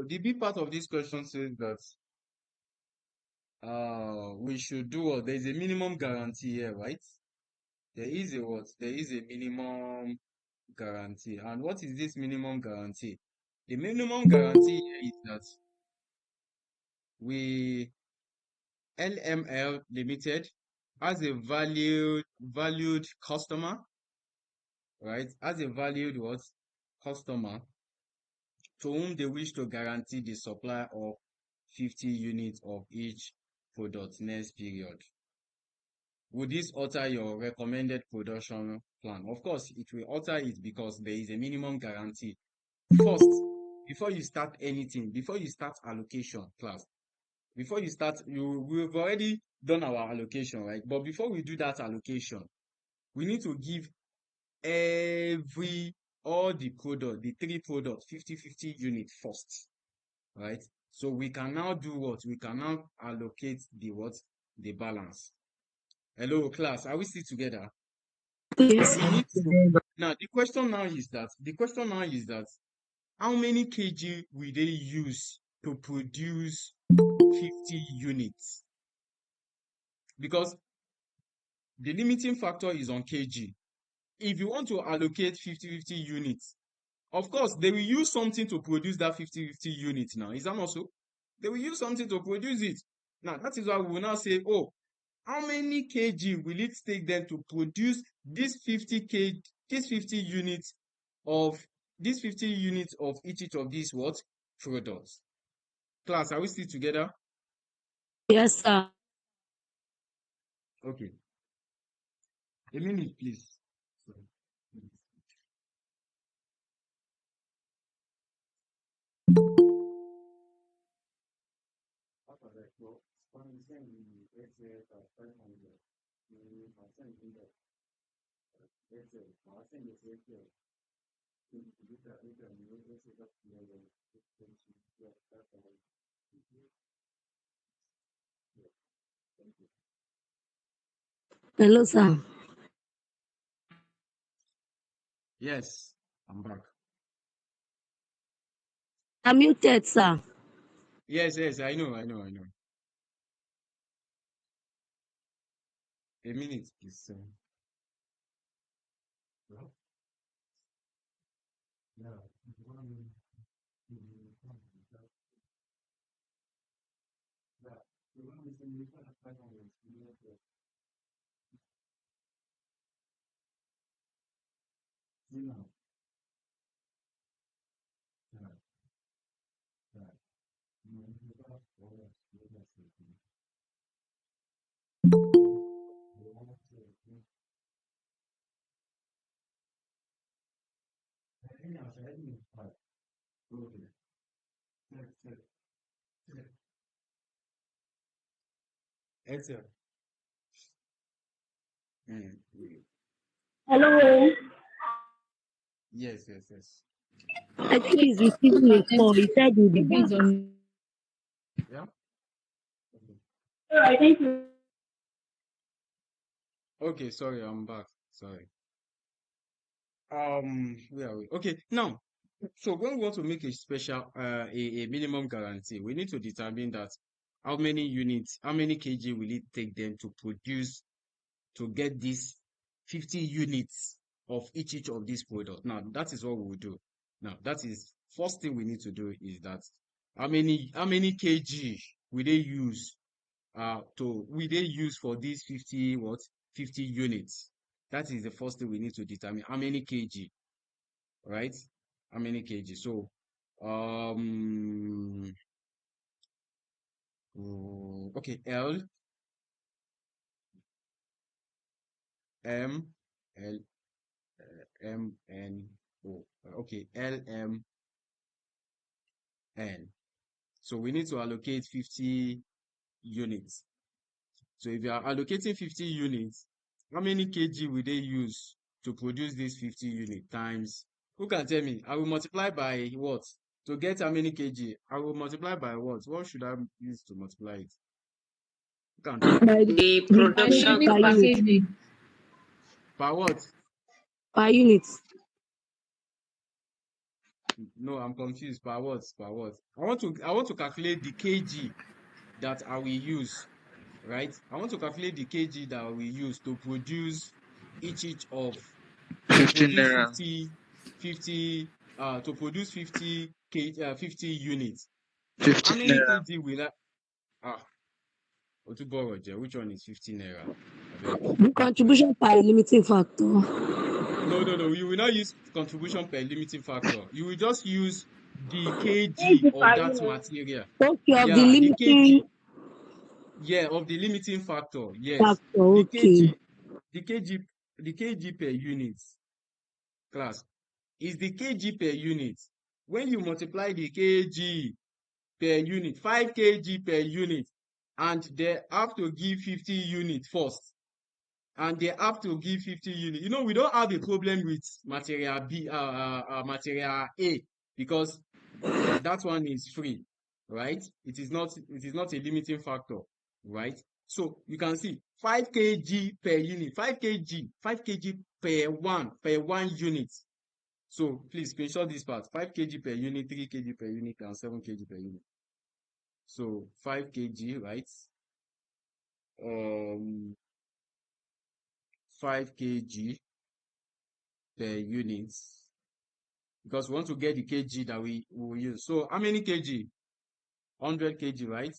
the B part of this question says that we should do what? There's a minimum guarantee here, right? There is a what? There is a minimum guarantee. And what is this minimum guarantee? The minimum guarantee here is that we LML Limited as a valued customer, right? As a valued what? Customer to whom they wish to guarantee the supply of 50 units of each product next period. Would this alter your recommended production plan? Of course, it will alter it because there is a minimum guarantee. First, before you start anything, before you start allocation, class, before you start, we've already done our allocation, right? But before we do that allocation, we need to give all the product, the three products, 50-50 units first, right? So we can now do what? We can now allocate the what? The balance. Hello, class. Are we still together? Yes. We need to. Now, the question now is that how many kg will they use to produce 50 units? Because the limiting factor is on kg. If you want to allocate 50-50 units, of course, they will use something to produce that 50-50 units now. Is that not so? They will use something to produce it. Now, that is why we will now say, oh, how many kg will it take them to produce this 50 units of each of these what products? Class, are we still together? Yes, sir. Okay. A minute, please. Hello, sir. Yes, I'm back. I'm muted, sir. Yes, I know. A minute, please. Excel. Hello. Yes. I think he's receiving a call. He said he'll be back. Yeah. All right, thank you. Okay, sorry, I'm back. Sorry. Where are we? Okay, now, so when we want to make a special, a minimum guarantee, we need to determine that how many kg will it take them to produce to get these 50 units of each of these products. Now, that is what we will do. Now, that is first thing we need to do is that how many kg will they use for these 50 units? That is the first thing we need to determine. How many kg, right? How many kg? So, okay, L M L M N O. Okay, L M N. So we need to allocate 50 units. So if you are allocating 50 units, how many kg will they use to produce this 50 unit times? Who can tell me? I will multiply by what? To get how many kg? I will multiply by what? What should I use to multiply it? Who can tell me? By The production per unit. capacity. By what? Per unit. No, I'm confused. Per what? Per what? I want to calculate the kg that I will use, right? I want to calculate the kg that I will use to produce each of to 15 produce naira. 50 to produce 50 units. How 15 many naira. kg will I Otuboroje, which one is 15 naira? I beg. The contribution per limiting factor. No. You will not use contribution per limiting factor. You will just use the kg Thank you of for that you. material. Okay, of the Yeah, the kg. limiting Yeah, of the limiting factor. Yes, factor. the Okay. kg, the kg, the kg per unit. Class is the kg per unit. When you multiply the kg per unit, 5 kg per unit, and they have to give 50 units first. And they have to give 50 units. You know, we don't have a problem with material B, material A, because that one is free, right? It is not a limiting factor, right? So you can see 5 kg per unit, 5 kg per one unit. So please screenshot this part. 5 kg per unit, 3 kg per unit, and 7 kg per unit. So 5 kg, right? 5 kg per unit, because we want to get the kg that we will use. So how many kg? 100 kg, right?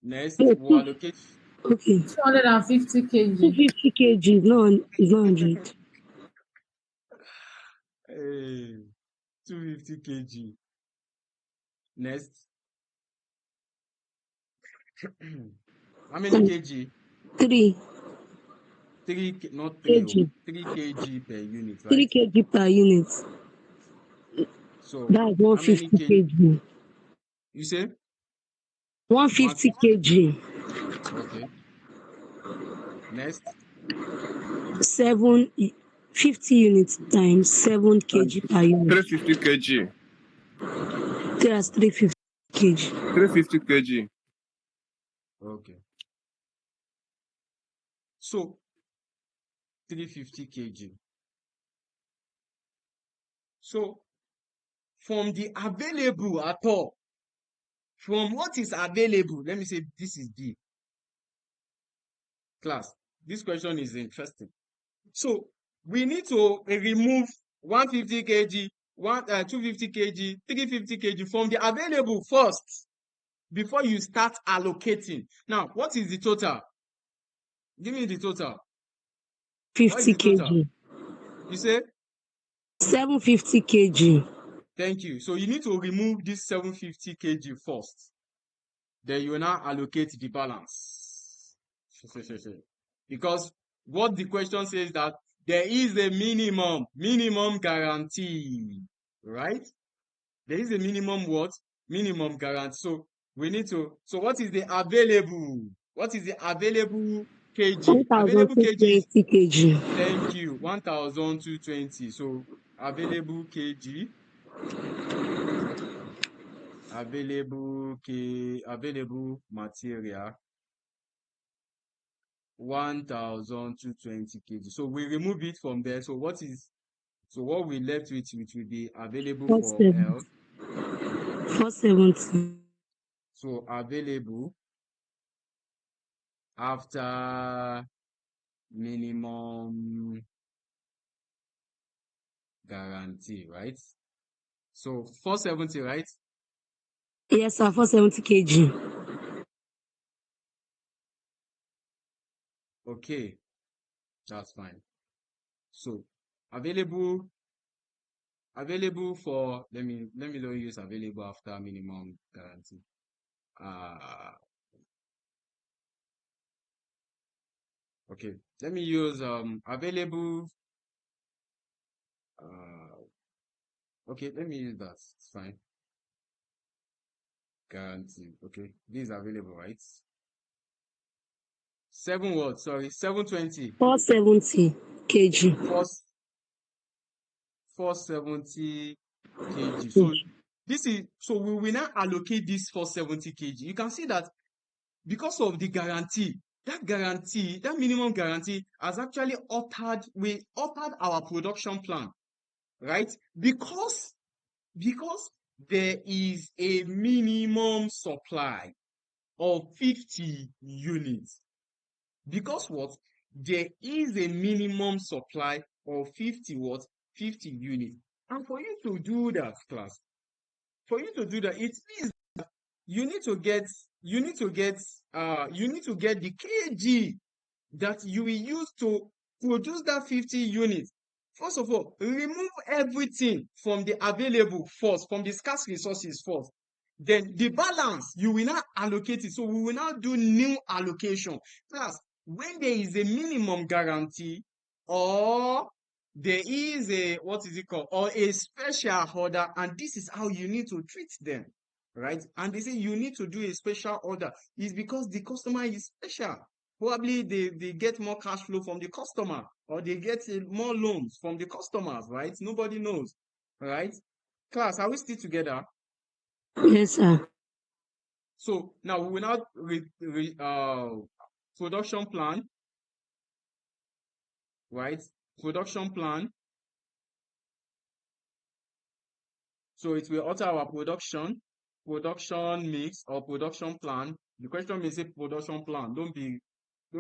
Next, Okay. we'll allocate. Okay. 250 kg. 250 kg is not 100. 250 kg. Next. How many kg? 3 not 3, kg. 3 kg per unit, 3 right? kg per unit. So That's how many 150 kg. You say? 150 kg. Okay. Next. 50 units times 7 kg per unit. 350 kg. That's 350 kg. 350 kg. Okay. So 350 kg. So from the available at all, from what is available, let me say this is D. Class, this question is interesting. So we need to remove 150 kg, 250 kg, 350 kg from the available first before you start allocating. Now, what is the total? Give me the total. What is 50 the total? kg. You say? 750 kg. Thank you. So you need to remove this 750 kg first. Then you will now allocate the balance. Because what the question says that there is a minimum guarantee, right? There is a minimum what? Minimum guarantee. So we need to, so what is the available? What is the available kg? Available kg is, 1,220 kg. thank you, 1,220. So available kg, available material, 1,220 kg. So we remove it from there. So what we left with, which will be available for L. 470. So available after minimum guarantee, right? So 470, right? Yes, sir, 470 kg. Okay, that's fine. So available for, let me not use available after minimum guarantee. Okay, let me use available. Okay, let me use that. It's fine. Guarantee. Okay, this is available, right? 720. 470 kg. 470 kg. So we will now allocate this 470 kg. You can see that because of the guarantee, that minimum guarantee has actually altered our production plan. right? Because there is a minimum supply of 50 units. Because what? There is a minimum supply of 50 what? 50 units. And for you to do that, class, for you to do that, it means you need to get the kg that you will use to produce that 50 units. First of all, remove everything from the available first, from the scarce resources first. Then the balance, you will now allocate it. So we will now do new allocation. Class, when there is a minimum guarantee or there is a, what is it called, or a special order, and this is how you need to treat them, right? And they say you need to do a special order. It's because the customer is special. Probably they get more cash flow from the customer, or they get more loans from the customers, right? Nobody knows, right? Class, are we still together? Yes, sir. So now we will now production plan, right? Production plan. So it will alter our production mix or production plan. The question may say production plan. Don't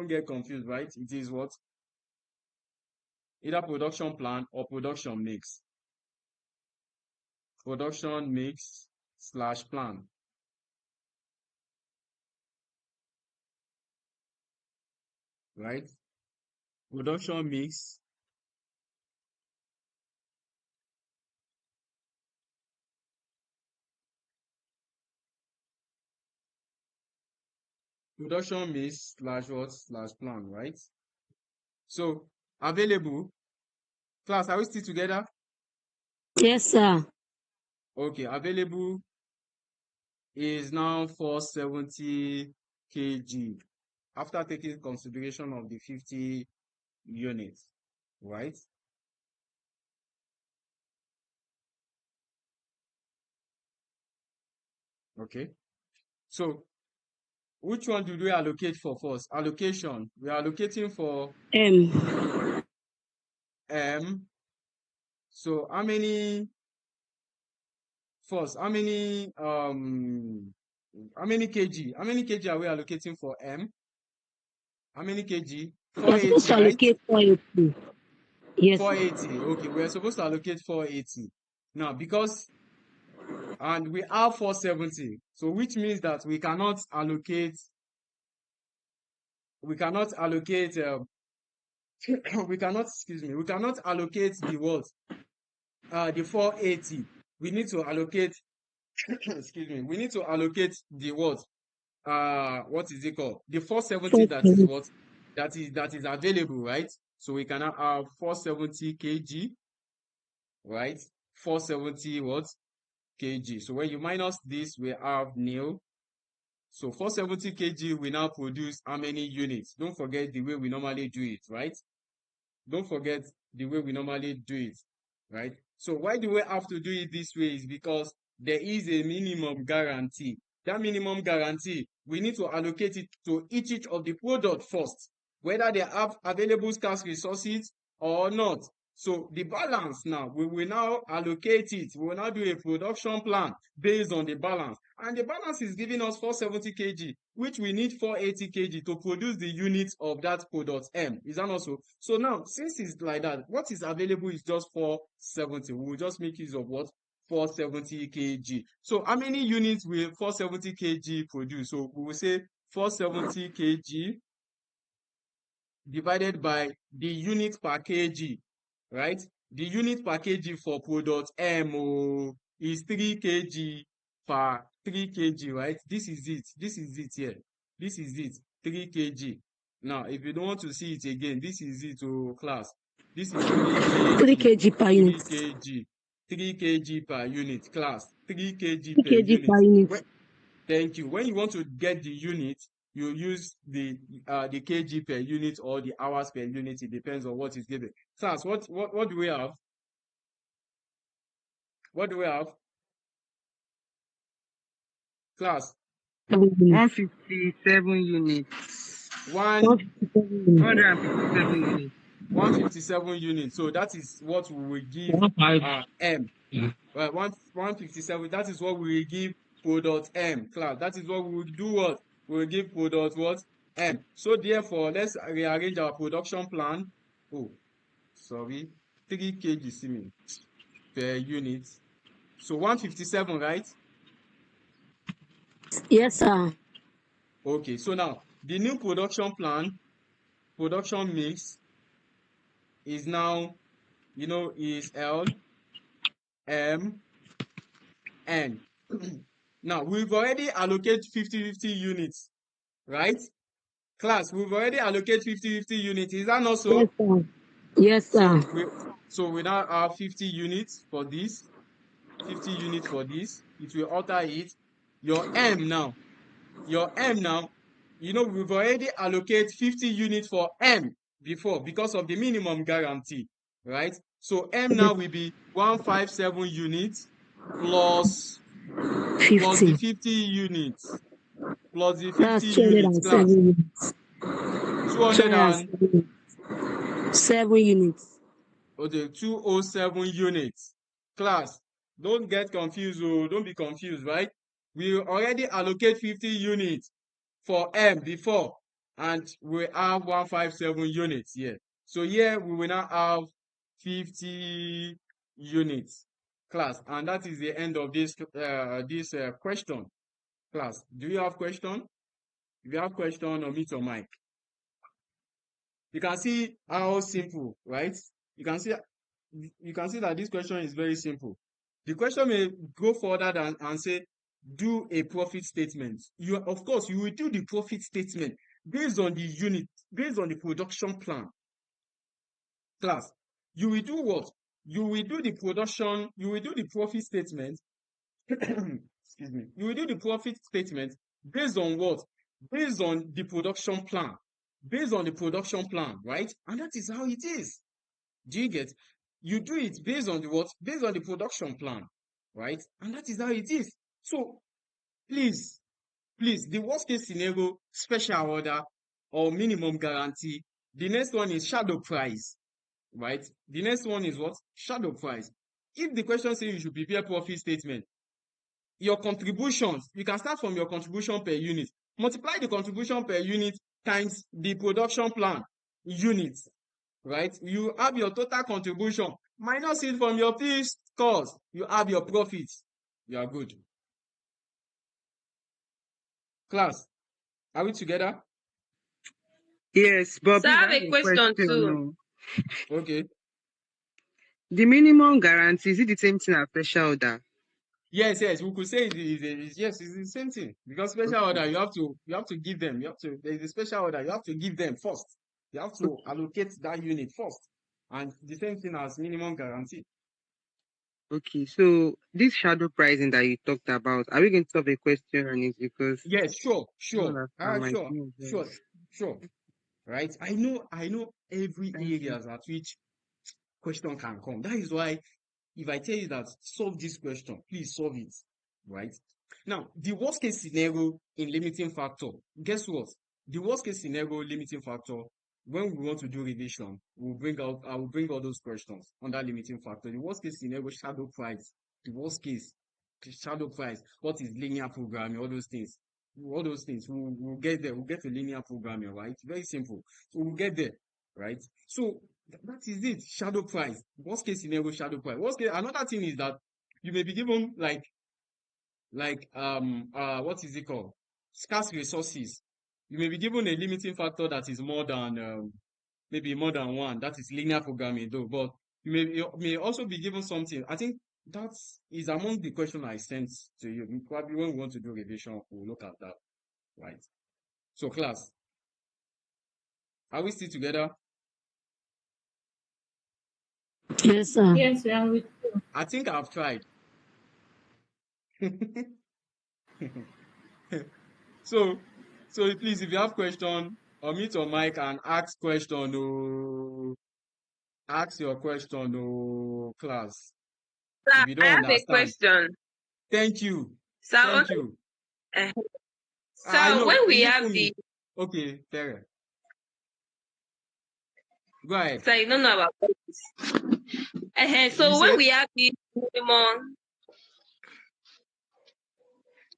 get confused, right? It is what? Either production plan or production mix. Production mix / plan. Right? Production mix / what? / plan, right? So available. Class, are we still together? Yes, sir. Okay, available is now 470 kg after taking consideration of the 50 units, right? Okay. So which one do we allocate for first? Allocation. We are allocating for M. So how many first? How many kg? How many kg are we allocating for M? How many kg? We're supposed 480, to right? allocate 480. Yes. 480. Okay, we're supposed to allocate 480. Now, and we have 470. So which means that we cannot allocate we cannot allocate we cannot allocate the what? The 480. We need to allocate excuse me, we need to allocate the what? What is it called? The 470 that is what? That is available, right? So we cannot have 470 kg, right? 470 what? Kg. So when you minus this, we have nil. So 470 kg we now produce how many units? Don't forget the way we normally do it, right? Don't forget the way we normally do it, right? So why do we have to do it this way is because there is a minimum guarantee. That minimum guarantee, we need to allocate it to each of the product first, whether they have available scarce resources or not. So the balance now, we will now allocate it. We will now do a production plan based on the balance. And the balance is giving us 470 kg, which we need 480 kg to produce the units of that product M. Is that not so? So now, since it's like that, what is available is just 470. We will just make use of what? 470 kg. So how many units will 470 kg produce? So we will say 470 kg divided by the unit per kg, right? The unit per kg for product M is 3 kg per 3 kg, right? This is it here. This is it, 3 kg. Now, if you don't want to see it again, this is it, class. This is 3 kg per unit. 3 kg per unit, class. 3 kg 3 per kg per unit. Thank you. When you want to get the unit, you use the kg per unit or the hours per unit. It depends on what is given. Class, what do we have? What do we have? Class. 157 units. 157 units. 157 units. 157 units. So that is what we will give 1.5. M. 157. That is what we will give product M. Class. That is what we will do. What we will give product what M. So therefore, let's rearrange our production plan. Oh, sorry, 3 kg per unit. So 157, right? Yes, sir. Okay. So now the new production plan, production mix is now, is L, M, N. Now we've already allocated 50-50 units, right? Class, we've already allocated 50-50 units. Is that not Yes, so? sir. Yes, So sir. we now have 50 units for this, 50 units for this. It will alter it. Your M now, we've already allocated 50 units for M before because of the minimum guarantee, right? So M now will be 157 units plus the 50. 50 units, plus the 50 That's units, class. 207 units. 200 and 7 units. okay, 207 units. Class, don't get confused, don't be confused, right? We already allocate 50 units for M before, and we have 157 units here. So here we will now have 50 units, class, and that is the end of this question. Class, do you have question? If you have question, unmute your mic. You can see how simple, right? You can see that this question is very simple. The question may go further and say, do a profit statement. Of course, you will do the profit statement based on the unit, based on the production plan. Class, you will do what? You will do the profit statement. Excuse me. You will do the profit statement based on what? Based on the production plan. Based on the production plan, right? And that is how it is. Do you get? You do it based on the what? Based on the production plan, right? And that is how it is. So please, the worst case scenario, special order or minimum guarantee. The next one is shadow price, right? The next one is what? Shadow price. If the question says you should prepare profit statement, your contributions, you can start from your contribution per unit. Multiply the contribution per unit times the production plan units, right? You have your total contribution minus it from your fixed cost. You have your profits. You are good. Class, are we together? Yes, but So I please, have I have a a question question. too. No. Okay. The minimum guarantee, is it the same thing as special order? Yes, we could say yes, it's the same thing. Because special Okay. order, you have to give them. There's a special order, you have to give them first. You have to allocate that unit first. And the same thing as minimum guarantee. Okay, so this shadow pricing that you talked about, are we going to have a question on it? Because Yes, sure, I don't understand my sure, thing. sure, sure. Right? I know every Thank you. areas at which question can come. That is why if I tell you that solve this question, please solve it. Right? Now, the worst case scenario in limiting factor, guess what? The worst case scenario limiting factor, when we want to do revision, I will bring all those questions on that limiting factor. The worst case scenario, shadow price. The worst case, shadow price. What is linear programming? All those things. We'll get there. We'll get to linear programming, right? Very simple. So we'll get there, right? So that is it. Shadow price. Worst case scenario, shadow price. Another thing is that you may be given what is it called? Scarce resources. You may be given a limiting factor that is more than maybe more than one. That is linear programming though. But you may also be given something. I think that is among the question I sent to you. Probably when we want to do revision, we'll look at that. Right. So class, are we still together? Yes, sir. Yes, we are with you. I think I've tried. So please, if you have question, unmute your mic and ask question. Oh, ask your question, oh, class. So If you I don't have a understand, question. thank you, So, thank you. uh, I so know. when we Even have for the me. Okay, Tere. Go ahead. So you don't know about this. You So when said? we have this minimum,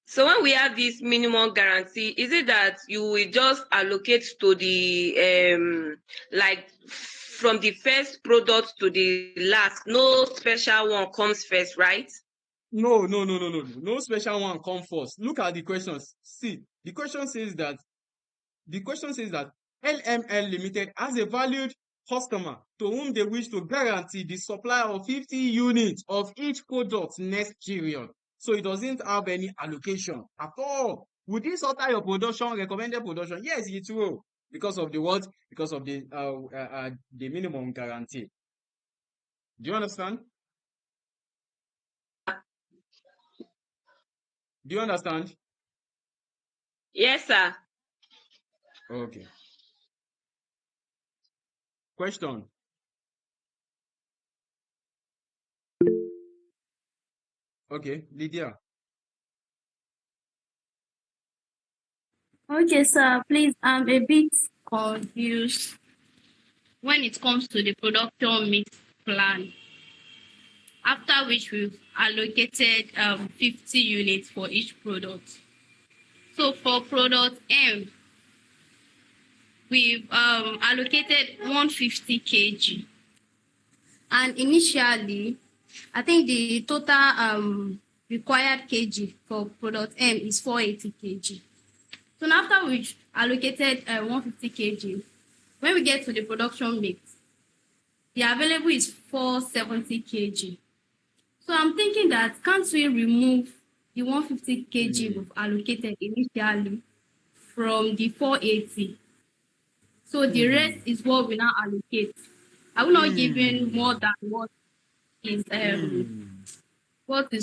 so when we have this minimum guarantee, is it that you will just allocate to the like from the first product to the last? No special one comes first, right? No. No special one come first. Look at the questions. See, the question says that LML Limited has a valued customer to whom they wish to guarantee the supply of 50 units of each product next period. So it doesn't have any allocation at all. Would this alter your production, recommended production? Yes, it will. Because of the what? Because of the minimum guarantee. Do you understand? Do you understand? Yes, sir. Okay. Question. Okay, Lydia. Okay, sir. Please, I'm a bit confused when it comes to the production mix plan. After which we've allocated 50 units for each product. So for product M, we've allocated 150 kg. And initially, I think the total required kg for product M is 480 kg. So now after we allocated 150 kg, when we get to the production mix, the available is 470 kg. So I'm thinking that can't we remove the 150 kg we've allocated initially from the 480? So the rest is what we now allocate. I will not give in more than what is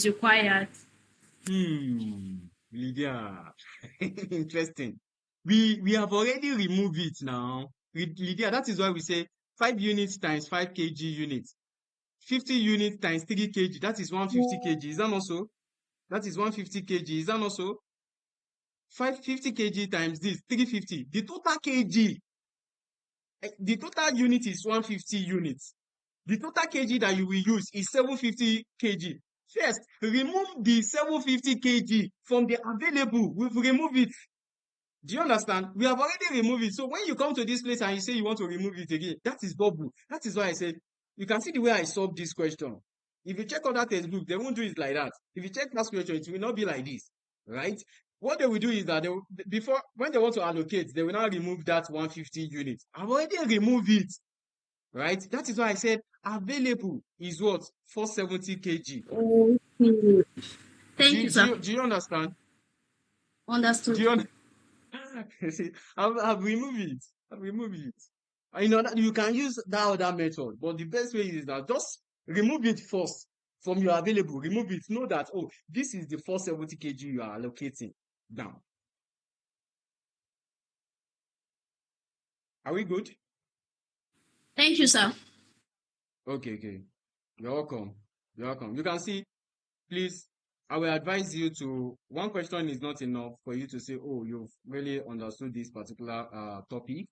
required. Lydia. Interesting. We have already removed it now. Lydia, that is why we say 5 units times 5 kg units. 50 units times 3 kg, that is 150 kg. Is that not so? That is 150 kg. Is that not so? 550 kg times this, 350. The total kg, the total unit is 150 units. The total kg that you will use is 750 kg. First, remove the 750 kg from the available. We've removed it. Do you understand? We have already removed it. So when you come to this place and you say you want to remove it again, that is bubble. That is why I said, you can see the way I solved this question. If you check other textbook, they won't do it like that. If you check past question, it will not be like this, right? What they will do is that they will, before, when they want to allocate, they will now remove that 150 units. I've already removed it, right? That is why I said available is what? 470 kg. Okay. Thank you, sir. Do you understand? Understood. Do you understand? See, I've removed it. I've removed it. You know that you can use that other method, but the best way is that just remove it first from your available. Remove it. Know that, oh, this is the 470 kg you are allocating down. Are we good? Thank you, sir. Okay. You're welcome. You're welcome. You can see, please, I will advise you to, one question is not enough for you to say, oh, you've really understood this particular topic.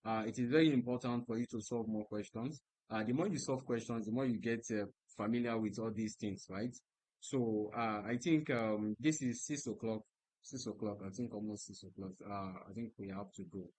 It is very important for you to solve more questions. The more you solve questions, the more you get familiar with all these things, right? So I think this is 6 o'clock. 6 o'clock. I think almost 6 o'clock. I think we have to go.